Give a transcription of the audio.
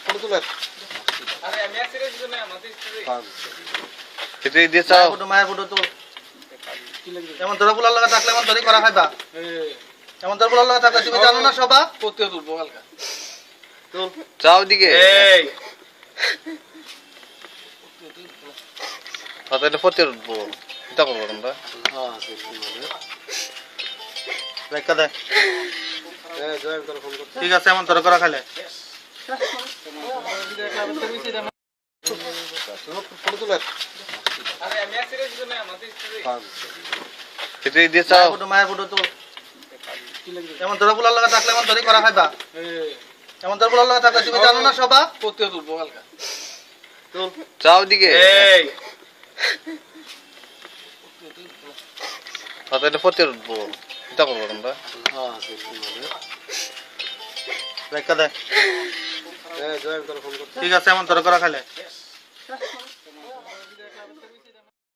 photo তুলে আরে আমি সিরিয়াস জন্য আমাদের এটা দিয়ে চাও মায়ের ফটো তো যেমন তোরা বুলার লাগা থাকলে এমন তোরই করা খাইবা যেমন তোর বুলার লাগা থাকলে তুমি জানো না সবা করতে তুলবো কালকা তুল চাও দিকে এই তাহলে পড়তে উঠবো এটা করবো আমরা রেখা দে ঠিক আছে এমন তোর করা খাইলে ফটো তুলে আরে আমি সিরিয়াস জন্য আমাদের এটা দিয়ে চাও মায়ের ফটো তো যেমন তোরা বুলার লাগা থাকলে এমন তোরই করা খাইবা যেমন তোর বুলার লাগা থাকলে তুমি জানো না সবা করতে তুলবো কালকা তুল চাও দিকে এই তাহলে পড়তে উঠবো এটা করবো আমরা রেখা দে ঠিক আছে এমন তোর করা খাইলে